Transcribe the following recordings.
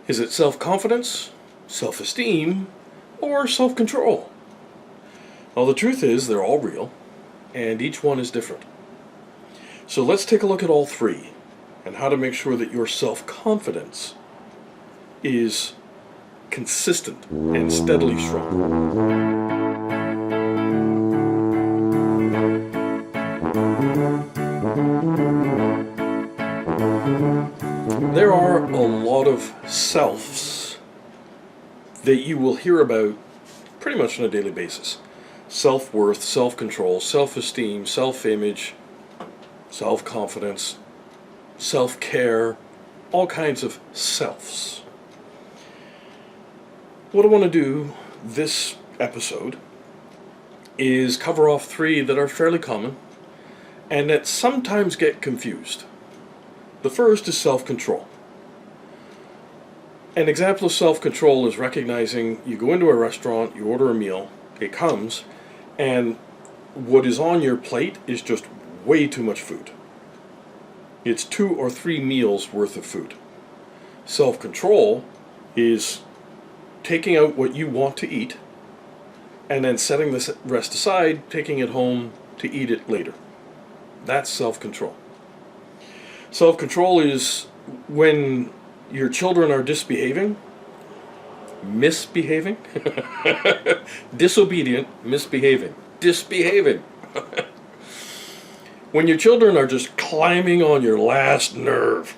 Is it self-confidence, self-esteem, or self-control? Well, the truth is they're all real, and each one is different. So let's take a look at all three and how to make sure that your self-confidence is consistent and steadily strong. There are a lot of selves that you will hear about pretty much on a daily basis. Self-worth, self-control, self-esteem, self-image, self-confidence, self-care, all kinds of selves. What I want to do this episode is cover off three that are fairly common and that sometimes get confused. The first is self-control. An example of self-control is recognizing you go into a restaurant, you order a meal, it comes, and what is on your plate is just way too much food. It's 2 or 3 meals worth of food. Self-control is taking out what you want to eat and then setting the rest aside, taking it home to eat it later. That's self-control. Self-control is when your children are misbehaving, disobedient, misbehaving, disbehaving. When your children are just climbing on your last nerve.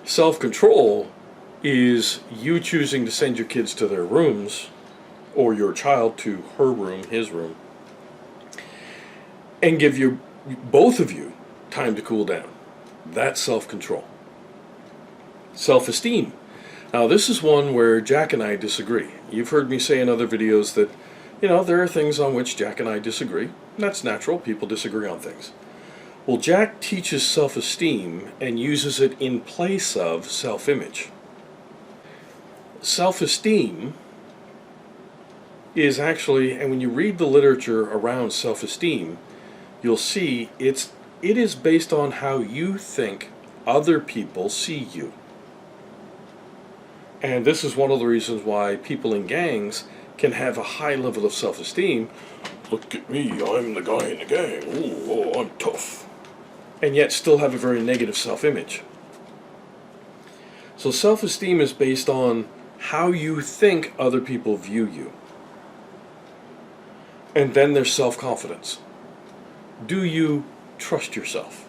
Self-control is you choosing to send your kids to their rooms, or your child to her room, his room, and give you, both of you, time to cool down. That's self-control. Self-esteem. Now this is one where Jack and I disagree. You've heard me say in other videos that, there are things on which Jack and I disagree. That's natural, people disagree on things. Well, Jack teaches self-esteem and uses it in place of self-image. Self-esteem is actually, and when you read the literature around self-esteem, you'll see it is based on how you think other people see you. And this is one of the reasons why people in gangs can have a high level of self-esteem. Look at me, I'm the guy in the gang. Ooh, I'm tough. And yet still have a very negative self-image. So self-esteem is based on how you think other people view you. And then there's self-confidence. Do you trust yourself?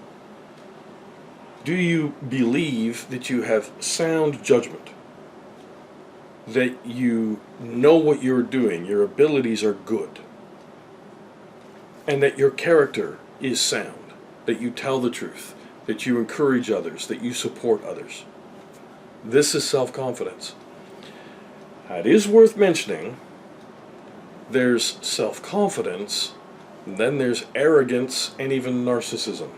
Do you believe that you have sound judgment? That you know what you're doing, your abilities are good, and that your character is sound, that you tell the truth, that you encourage others, that you support others. This is self-confidence. It is worth mentioning there's self-confidence, and then there's arrogance and even narcissism,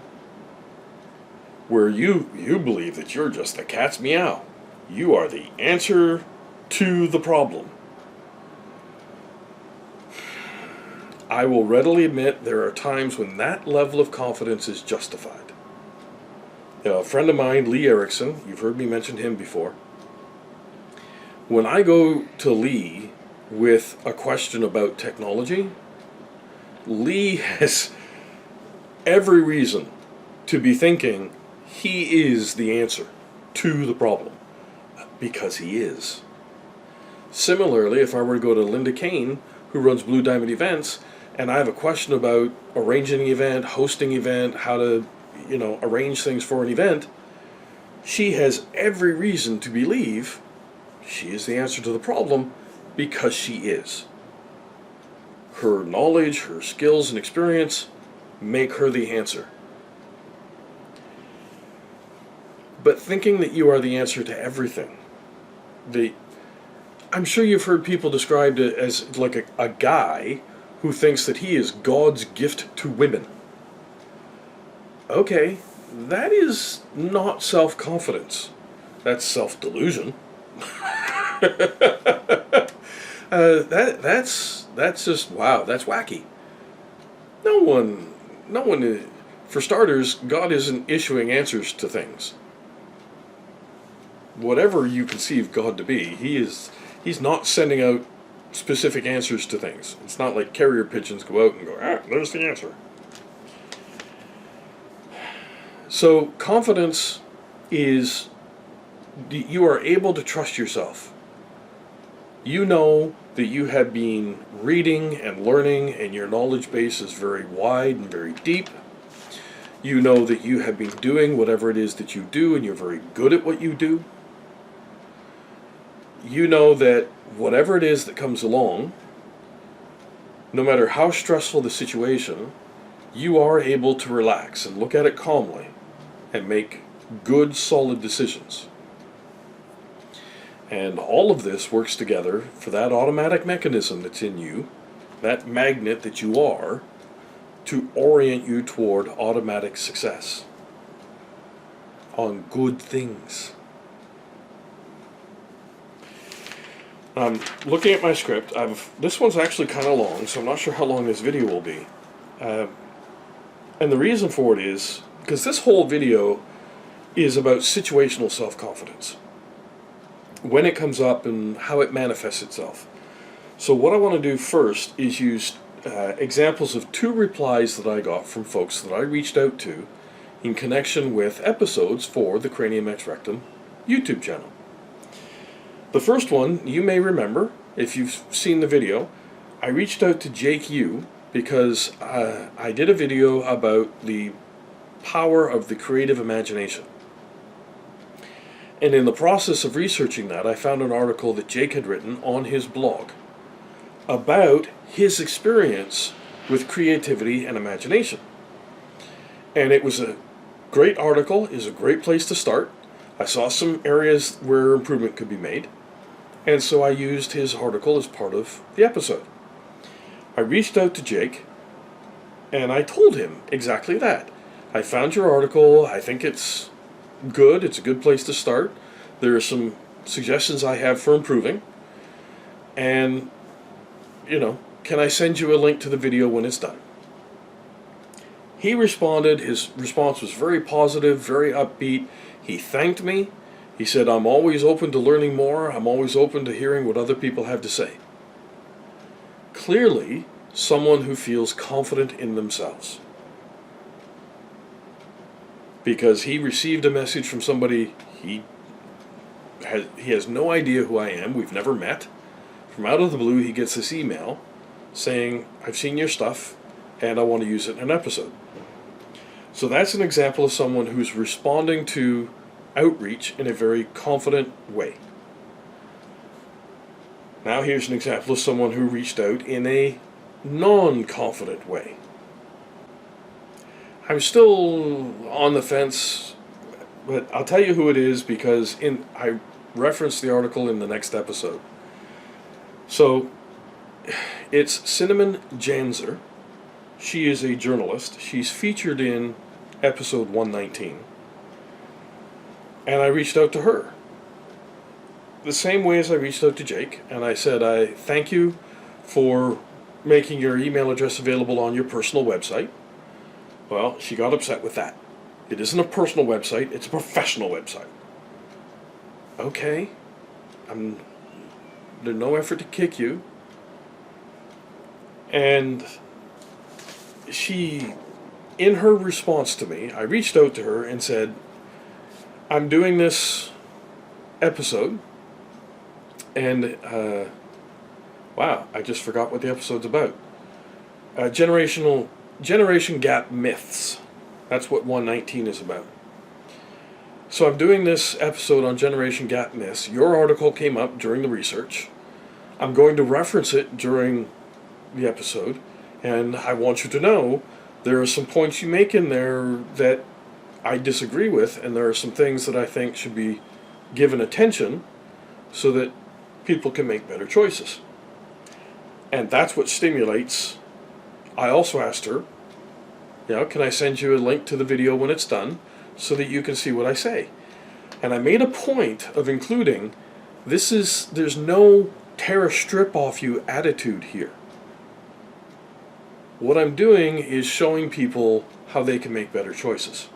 where you believe that you're just the cat's meow. You are the answer to the problem. I will readily admit there are times when that level of confidence is justified. A friend of mine, Lee Erickson, you've heard me mention him before. When I go to Lee with a question about technology, Lee has every reason to be thinking he is the answer to the problem, because he is. Similarly, if I were to go to Linda Kane, who runs Blue Diamond Events, and I have a question about arranging an event, hosting an event, how to, arrange things for an event, she has every reason to believe she is the answer to the problem because she is. Her knowledge, her skills and experience make her the answer. But thinking that you are the answer to everything, I'm sure you've heard people described as like a guy who thinks that he is God's gift to women. Okay, that is not self-confidence. That's self-delusion. That's just, wow, that's wacky. No one, for starters, God isn't issuing answers to things. whatever you conceive God to be, he's not sending out specific answers to things. It's not like carrier pigeons go out and go, there's the answer. So confidence is you are able to trust yourself. You know that you have been reading and learning, and your knowledge base is very wide and very deep. You know that you have been doing whatever it is that you do, and you're very good at what you do. You know that whatever it is that comes along, no matter how stressful the situation, you are able to relax and look at it calmly and make good, solid decisions. And all of this works together for that automatic mechanism that's in you, that magnet that you are, to orient you toward automatic success on good things. Looking at my script, this one's actually kind of long, so I'm not sure how long this video will be. And the reason for it is because this whole video is about situational self-confidence, when it comes up and how it manifests itself. So what I want to do first is use examples of 2 replies that I got from folks that I reached out to in connection with episodes for the Cranium Ex Rectum YouTube channel. The first one, you may remember, if you've seen the video, I reached out to Jake Yu because I did a video about the power of the creative imagination. And in the process of researching that, I found an article that Jake had written on his blog about his experience with creativity and imagination. And it was a great article, is a great place to start. I saw some areas where improvement could be made, and so I used his article as part of the episode. I reached out to Jake, and I told him exactly that. I found your article, I think it's good, it's a good place to start. There are some suggestions I have for improving, and, can I send you a link to the video when it's done? He responded, his response was very positive, very upbeat. He thanked me. He said, I'm always open to learning more. I'm always open to hearing what other people have to say. Clearly, someone who feels confident in themselves. Because he received a message from somebody he has no idea who I am. We've never met. From out of the blue, he gets this email saying, I've seen your stuff, and I want to use it in an episode. So that's an example of someone who's responding to outreach in a very confident way. Now here's an example of someone who reached out in a non-confident way. I'm still on the fence, but I'll tell you who it is because I referenced the article in the next episode. So it's Cinnamon Janzer. She is a journalist. She's featured in episode 119. And I reached out to her the same way as I reached out to Jake, and I said, I thank you for making your email address available on your personal website. Well, she got upset with that. It isn't a personal website, it's a professional website. Okay, there's no effort to kick you. And she, in her response to me, I reached out to her and said, I'm doing this episode, and wow, I just forgot what the episode's about. Generation Gap Myths. That's what 119 is about. So I'm doing this episode on Generation Gap Myths. Your article came up during the research. I'm going to reference it during the episode, and I want you to know there are some points you make in there that I disagree with, and there are some things that I think should be given attention so that people can make better choices. And that's what stimulates. I also asked her, can I send you a link to the video when it's done so that you can see what I say? And I made a point of including, there's no tear a strip off you attitude here. What I'm doing is showing people how they can make better choices.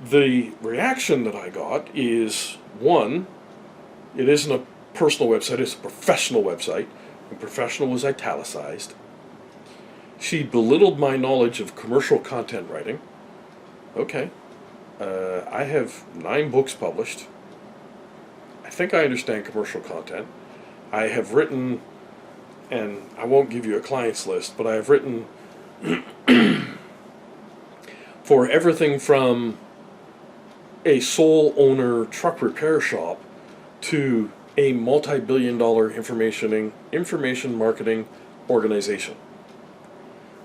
The reaction that I got is, one, it isn't a personal website, it's a professional website, and professional was italicized. She belittled my knowledge of commercial content writing. Okay. I have 9 books published. I think I understand commercial content. I have written, and I won't give you a client's list, but I have written for everything from a sole owner truck repair shop to a multi-billion-dollar information marketing organization.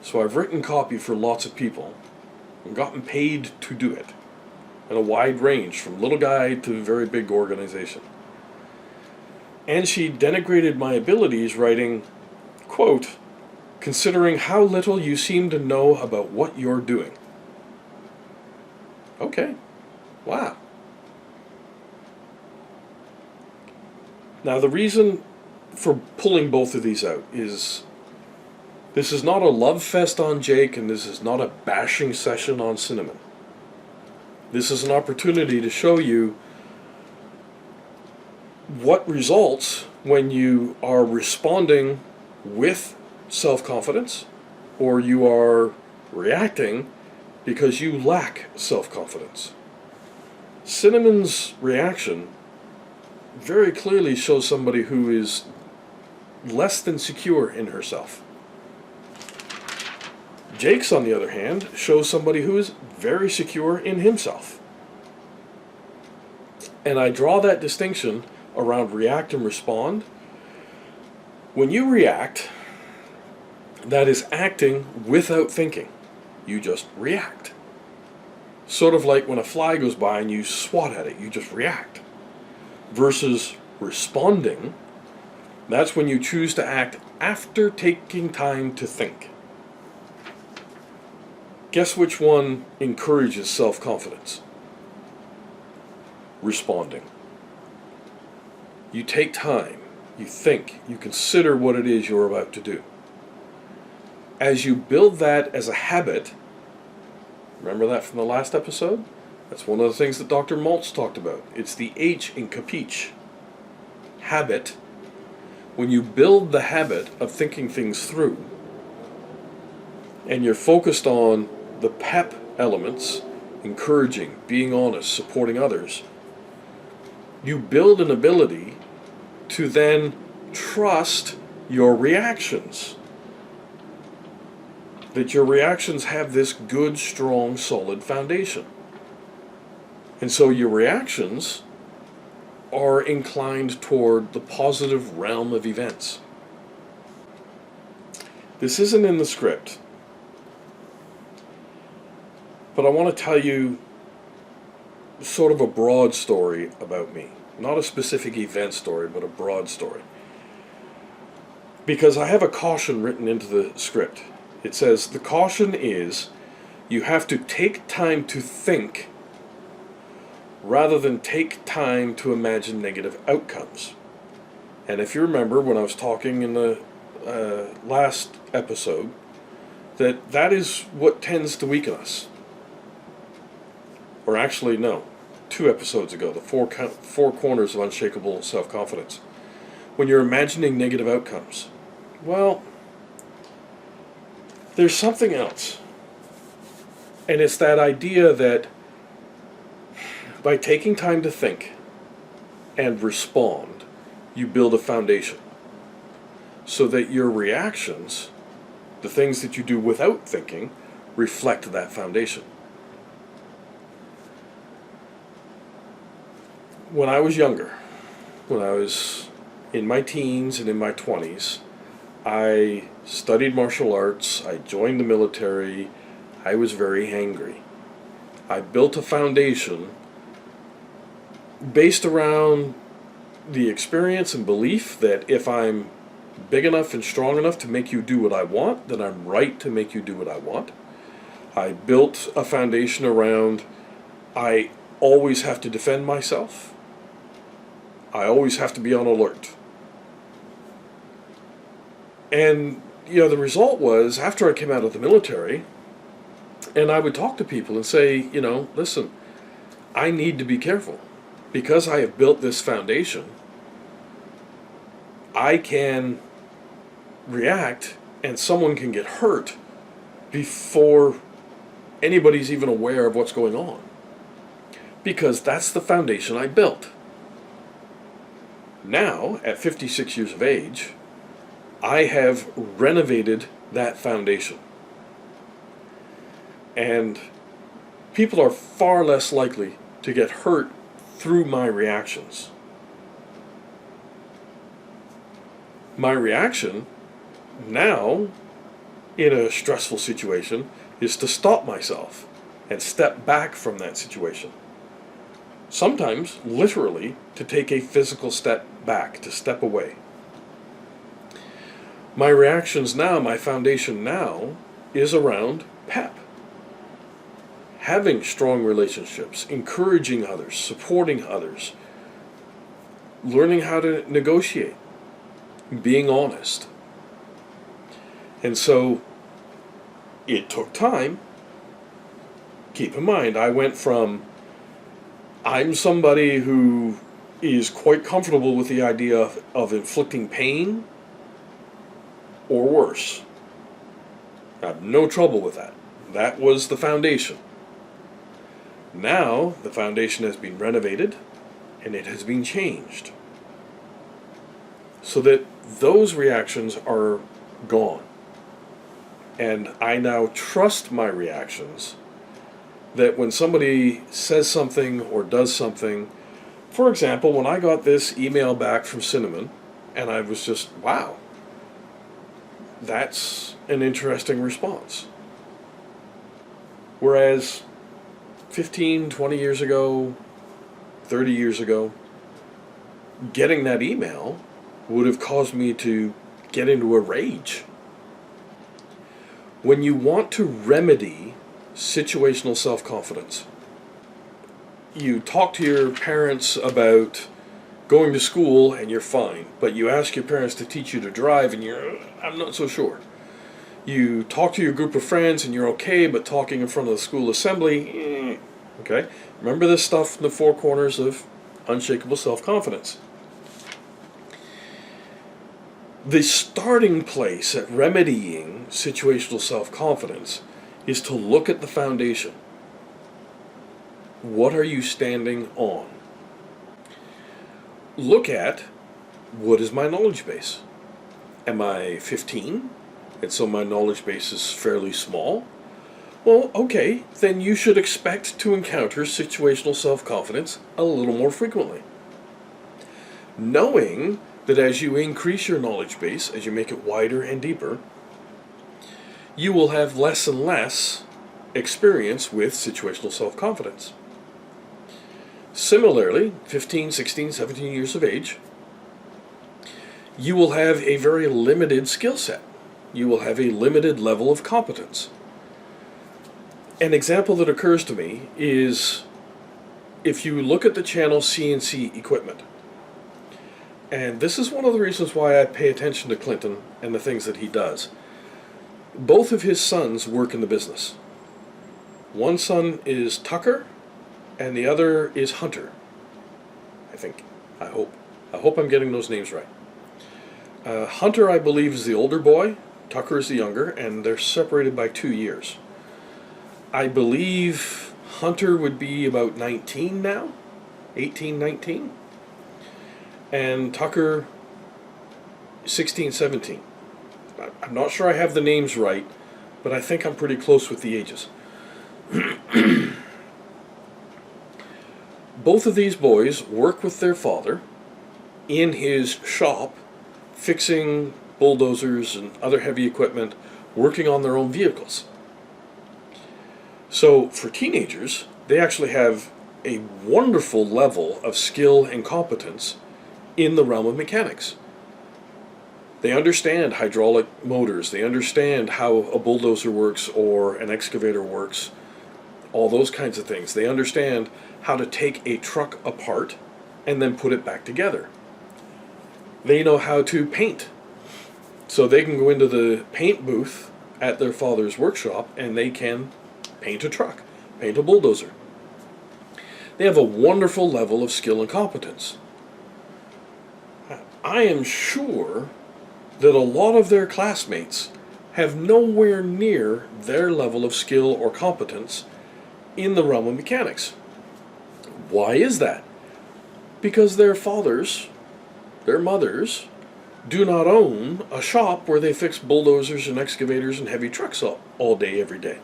So I've written copy for lots of people and gotten paid to do it, in a wide range, from little guy to very big organization. And she denigrated my abilities, writing, quote, "Considering how little you seem to know about what you're doing." Okay. Wow. Now, the reason for pulling both of these out is this is not a love fest on Jake, and this is not a bashing session on Cinnamon. This is an opportunity to show you what results when you are responding with self-confidence, or you are reacting because you lack self-confidence. Cinnamon's reaction very clearly shows somebody who is less than secure in herself. Jake's, on the other hand, shows somebody who is very secure in himself. And I draw that distinction around react and respond. When you react, that is acting without thinking. You just react. Sort of like when a fly goes by and you swat at it, you just react. Versus responding, that's when you choose to act after taking time to think. Guess which one encourages self-confidence? Responding. You take time, you think, you consider what it is you're about to do. As you build that as a habit, remember that from the last episode? That's one of the things that Dr. Maltz talked about. It's the H in capiche. Habit. When you build the habit of thinking things through, and you're focused on the PEP elements, encouraging, being honest, supporting others, you build an ability to then trust your reactions. That your reactions have this good, strong, solid foundation. And so your reactions are inclined toward the positive realm of events. This isn't in the script, but I want to tell you sort of a broad story about me. Not a specific event story, but a broad story. Because I have a caution written into the script. It says, the caution is you have to take time to think rather than take time to imagine negative outcomes. And if you remember when I was talking in the last episode, that is what tends to weaken us. Or actually, no, 2 episodes ago, the four corners of unshakable self-confidence. When you're imagining negative outcomes, well, there's something else. And it's that idea that by taking time to think and respond, you build a foundation. So that your reactions, the things that you do without thinking, reflect that foundation. When I was younger, when I was in my teens and in my 20s, I studied martial arts, I joined the military, I was very hangry. I built a foundation based around the experience and belief that if I'm big enough and strong enough to make you do what I want, then I'm right to make you do what I want. I built a foundation around I always have to defend myself. I always have to be on alert. And, the result was, after I came out of the military, and I would talk to people and say, listen, I need to be careful. Because I have built this foundation, I can react and someone can get hurt before anybody's even aware of what's going on. Because that's the foundation I built. Now, at 56 years of age, I have renovated that foundation. And people are far less likely to get hurt through my reactions. My reaction now, in a stressful situation, is to stop myself and step back from that situation. Sometimes, literally, to take a physical step back, to step away. My reactions now, my foundation now, is around PEP. Having strong relationships, encouraging others, supporting others, learning how to negotiate, being honest. And so, it took time. Keep in mind, I went from I'm somebody who is quite comfortable with the idea of inflicting pain or worse. I have no trouble with that. That was the foundation. Now, the foundation has been renovated and it has been changed so that those reactions are gone. And I now trust my reactions, that when somebody says something or does something, for example, when I got this email back from Cinnamon, and I was just, wow, that's an interesting response. Whereas 15, 20 years ago, 30 years ago, getting that email would have caused me to get into a rage. When you want to remedy situational self-confidence, you talk to your parents about going to school and you're fine, but you ask your parents to teach you to drive and I'm not so sure. You talk to your group of friends and you're okay, but talking in front of the school assembly, okay? Remember this stuff in the four corners of unshakable self-confidence. The starting place at remedying situational self-confidence is to look at the foundation. What are you standing on? Look at, what is my knowledge base? Am I 15? And so my knowledge base is fairly small? Well, okay, then you should expect to encounter situational self-confidence a little more frequently. Knowing that as you increase your knowledge base, as you make it wider and deeper, you will have less and less experience with situational self-confidence. Similarly, 15, 16, 17 years of age, you will have a very limited skill set. You will have a limited level of competence. An example that occurs to me is if you look at the channel CNC equipment. And this is one of the reasons why I pay attention to Clinton and the things that he does. Both of his sons work in the business. One son is Tucker, and the other is Hunter, I think. I hope I'm getting those names right. Hunter, I believe, is the older boy. Tucker is the younger, and they're separated by 2 years. I believe Hunter would be about 19 now, 18, 19. And Tucker, 16, 17. I'm not sure I have the names right, but I think I'm pretty close with the ages. Both of these boys work with their father in his shop, fixing bulldozers and other heavy equipment, working on their own vehicles. So for teenagers, they actually have a wonderful level of skill and competence in the realm of mechanics. They understand hydraulic motors, they understand how a bulldozer works or an excavator works, all those kinds of things. They understand how to take a truck apart and then put it back together. They know how to paint. So they can go into the paint booth at their father's workshop and they can paint a truck, paint a bulldozer. They have a wonderful level of skill and competence. I am sure that a lot of their classmates have nowhere near their level of skill or competence in the realm of mechanics. Why is that? Because their fathers, their mothers, do not own a shop where they fix bulldozers and excavators and heavy trucks all day, every day.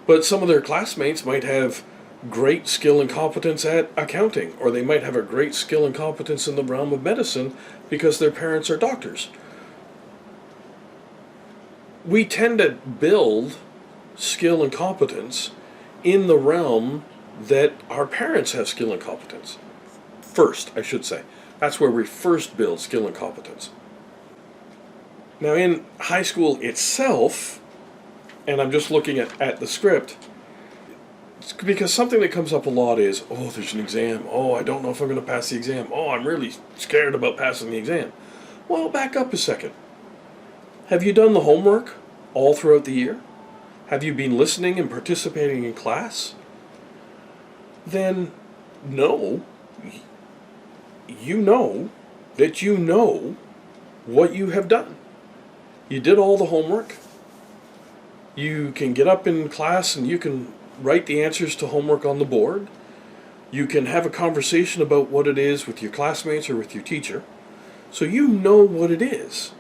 But some of their classmates might have great skill and competence at accounting, or they might have a great skill and competence in the realm of medicine because their parents are doctors. We tend to build skill and competence in the realm that our parents have skill and competence. First, I should say. That's where we first build skill and competence. Now in high school itself, and I'm just looking at the script, because something that comes up a lot is, oh, there's an exam. Oh, I don't know if I'm going to pass the exam. Oh, I'm really scared about passing the exam. Well, back up a second. Have you done the homework all throughout the year? Have you been listening and participating in class? Then, no. You know that you know what you have done. You did all the homework. You can get up in class and you can write the answers to homework on the board. You can have a conversation about what it is with your classmates or with your teacher. So you know what it is.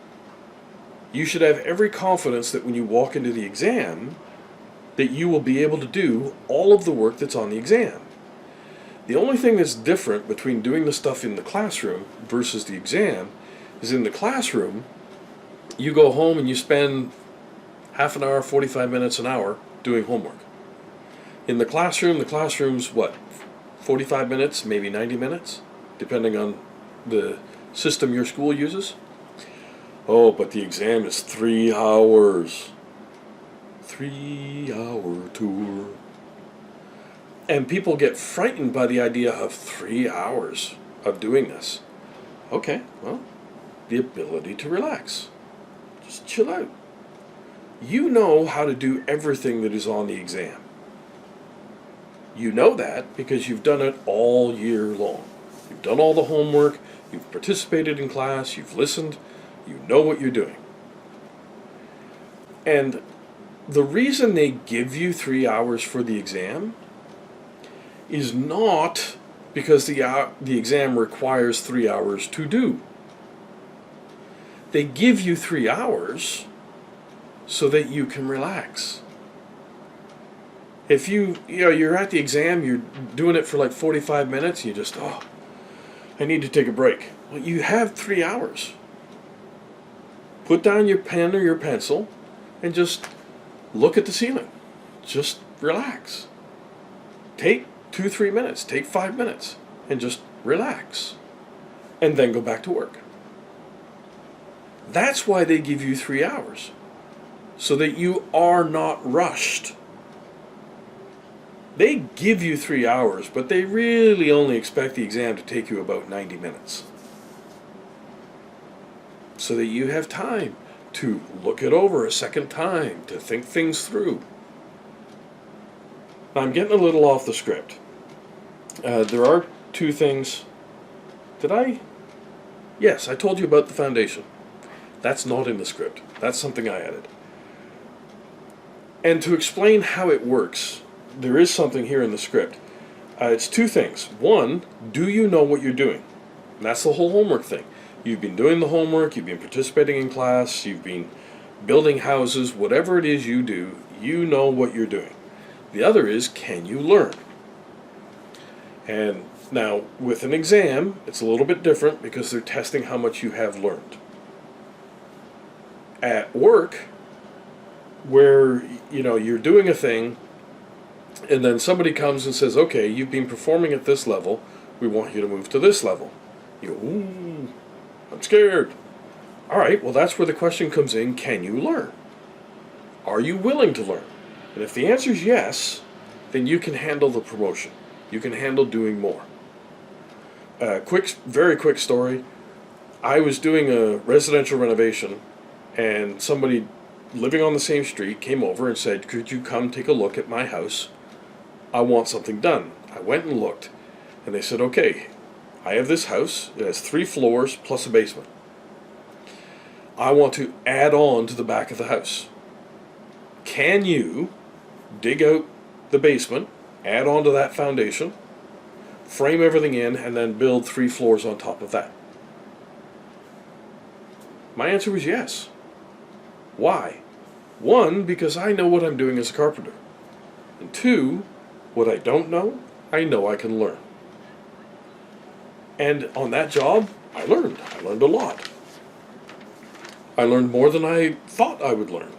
You should have every confidence that when you walk into the exam, that you will be able to do all of the work that's on the exam. The only thing that's different between doing the stuff in the classroom versus the exam is in the classroom, you go home and you spend half an hour, 45 minutes, an hour doing homework. In the classroom's what? 45 minutes, maybe 90 minutes, depending on the system your school uses. Oh, but the exam is 3 hours. 3-hour tour. And people get frightened by the idea of 3 hours of doing this. Okay, well, the ability to relax. Just chill out. You know how to do everything that is on the exam. You know that because you've done it all year long. You've done all the homework, you've participated in class, you've listened, you know what you're doing. And the reason they give you 3 hours for the exam is not because the exam requires 3 hours to do. They give you 3 hours so that you can relax. If you're at the exam, you're doing it for like 45 minutes, you just, I need to take a break. Well, you have 3 hours. Put down your pen or your pencil and just look at the ceiling. Just relax. Take 2-3 minutes, take 5 minutes, and just relax. And then go back to work. That's why they give you 3 hours. So that you are not rushed. They give you 3 hours, but they really only expect the exam to take you about 90 minutes. So that you have time to look it over a second time, to think things through. Now, I'm getting a little off the script. There are 2 things. Did I? Yes, I told you about the foundation. That's not in the script. That's something I added. And to explain how it works, there is something here in the script. It's 2 things. One, do you know what you're doing? And that's the whole homework thing. You've been doing the homework, you've been participating in class, you've been building houses, whatever it is you do, you know what you're doing. The other is, can you learn? And now, with an exam, it's a little bit different because they're testing how much you have learned. At work, where you're doing a thing, and then somebody comes and says, okay, you've been performing at this level, we want you to move to this level. You go, ooh, I'm scared. All right, well, that's where the question comes in, can you learn? Are you willing to learn? And if the answer is yes, then you can handle the promotion. You can handle doing more. Very quick story. I was doing a residential renovation, and somebody living on the same street came over and said, could you come take a look at my house I want something done. I went and looked, and they said, okay, I have this house. It has 3 floors plus a basement. I want to add on to the back of the house. Can you dig out the basement, add on to that foundation, frame everything in, and then build 3 floors on top of that? My answer was yes. Why? 1, because I know what I'm doing as a carpenter. And 2, what I don't know, I know I can learn. And on that job, I learned. I learned a lot. I learned more than I thought I would learn.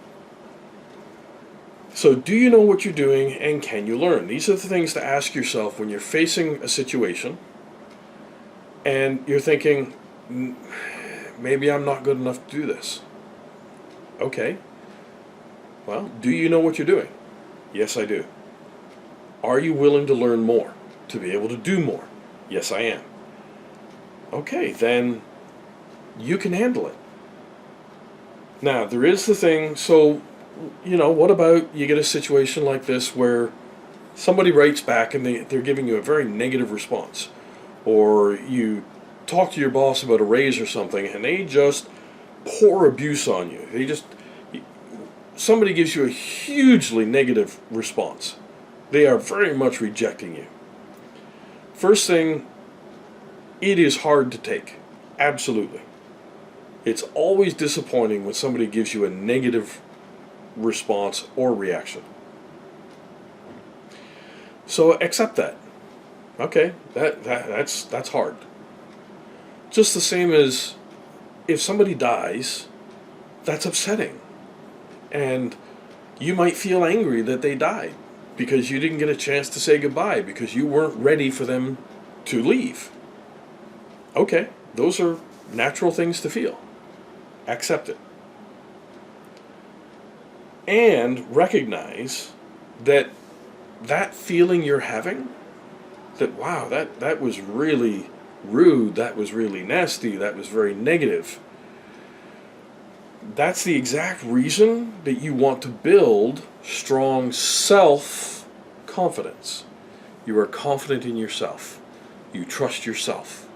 So do you know what you're doing, and can you learn? These are the things to ask yourself when you're facing a situation and you're thinking, maybe I'm not good enough to do this. Okay. Well, do you know what you're doing? Yes, I do. Are you willing to learn more, to be able to do more? Yes, I am. Okay, then you can handle it. Now, there is the thing, so, what about you get a situation like this where somebody writes back and they're giving you a very negative response, or you talk to your boss about a raise or something and they just pour abuse on you. Somebody gives you a hugely negative response. They are very much rejecting you. First thing, it is hard to take. Absolutely. It's always disappointing when somebody gives you a negative response or reaction. So accept that. Okay, that's hard. Just the same as if somebody dies, that's upsetting. And you might feel angry that they died because you didn't get a chance to say goodbye because you weren't ready for them to leave. Okay, those are natural things to feel. Accept it. And recognize that feeling you're having, that wow, that was really rude, that was really nasty, that was very negative. That's the exact reason that you want to build strong self-confidence. You are confident in yourself. You trust yourself.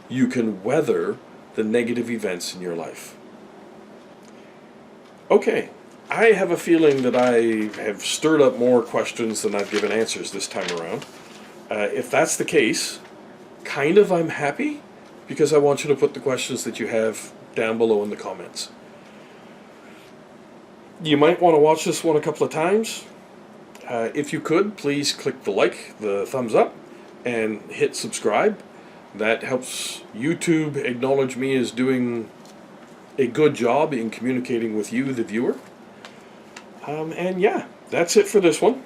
You can weather the negative events in your life. Okay, I have a feeling that I have stirred up more questions than I've given answers this time around. If that's the case, I'm happy, because I want you to put the questions that you have down below in the comments. You might want to watch this one a couple of times. If you could, please click the thumbs up, and hit subscribe. That helps YouTube acknowledge me as doing a good job in communicating with you, the viewer. And yeah, that's it for this one.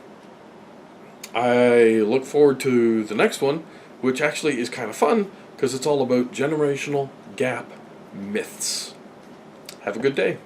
I look forward to the next one, which actually is kind of fun because it's all about generational gap myths. Have a good day.